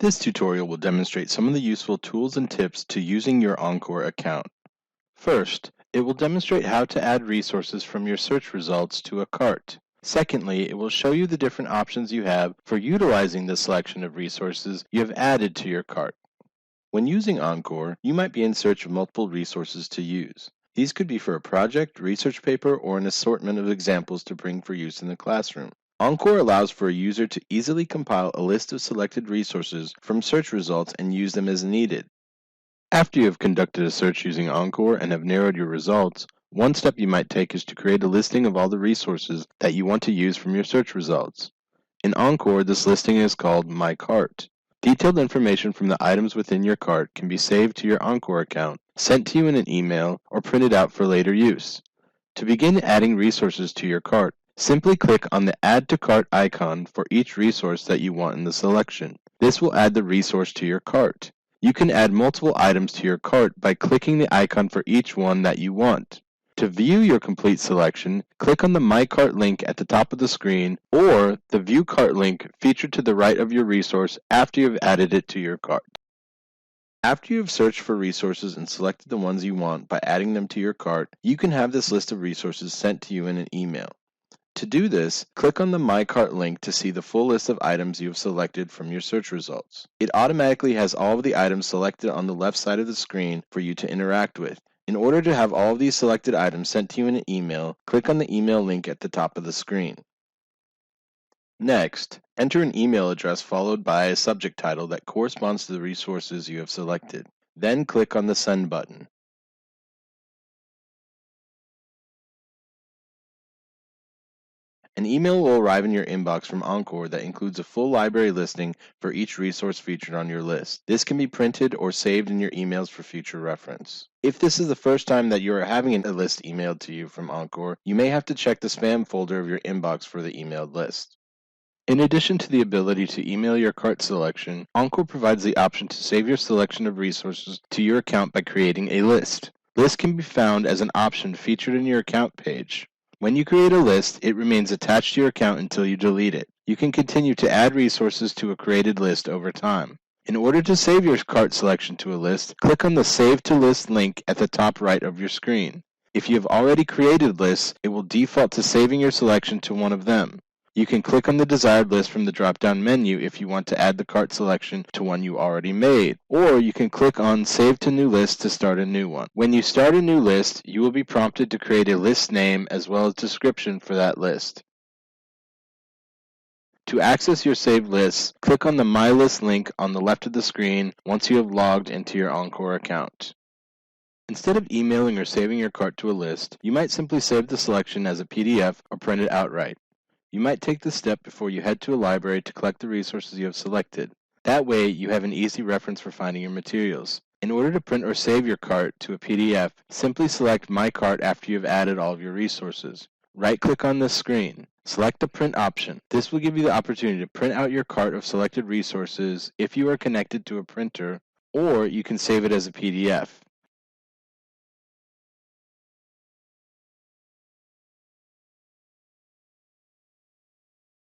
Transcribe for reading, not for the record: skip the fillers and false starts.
This tutorial will demonstrate some of the useful tools and tips to using your Encore account. First, it will demonstrate how to add resources from your search results to a cart. Secondly, it will show you the different options you have for utilizing the selection of resources you have added to your cart. When using Encore, you might be in search of multiple resources to use. These could be for a project, research paper, or an assortment of examples to bring for use in the classroom. Encore allows for a user to easily compile a list of selected resources from search results and use them as needed. After you have conducted a search using Encore and have narrowed your results, one step you might take is to create a listing of all the resources that you want to use from your search results. In Encore, this listing is called My Cart. Detailed information from the items within your cart can be saved to your Encore account, sent to you in an email, or printed out for later use. To begin adding resources to your cart, simply click on the Add to Cart icon for each resource that you want in the selection. This will add the resource to your cart. You can add multiple items to your cart by clicking the icon for each one that you want. To view your complete selection, click on the My Cart link at the top of the screen or the View Cart link featured to the right of your resource after you have added it to your cart. After you have searched for resources and selected the ones you want by adding them to your cart, you can have this list of resources sent to you in an email. To do this, click on the My Cart link to see the full list of items you have selected from your search results. It automatically has all of the items selected on the left side of the screen for you to interact with. In order to have all of these selected items sent to you in an email, click on the email link at the top of the screen. Next, enter an email address followed by a subject title that corresponds to the resources you have selected. Then click on the Send button. An email will arrive in your inbox from Encore that includes a full library listing for each resource featured on your list. This can be printed or saved in your emails for future reference. If this is the first time that you are having a list emailed to you from Encore, you may have to check the spam folder of your inbox for the emailed list. In addition to the ability to email your cart selection, Encore provides the option to save your selection of resources to your account by creating a list. Lists can be found as an option featured in your account page. When you create a list, it remains attached to your account until you delete it. You can continue to add resources to a created list over time. In order to save your cart selection to a list, click on the Save to List link at the top right of your screen. If you have already created lists, it will default to saving your selection to one of them. You can click on the desired list from the drop-down menu if you want to add the cart selection to one you already made, or you can click on Save to New List to start a new one. When you start a new list, you will be prompted to create a list name as well as description for that list. To access your saved lists, click on the My List link on the left of the screen once you have logged into your Encore account. Instead of emailing or saving your cart to a list, you might simply save the selection as a PDF or print it outright. You might take this step before you head to a library to collect the resources you have selected. That way, you have an easy reference for finding your materials. In order to print or save your cart to a PDF, simply select My Cart after you have added all of your resources. Right-click on this screen. Select the Print option. This will give you the opportunity to print out your cart of selected resources if you are connected to a printer, or you can save it as a PDF.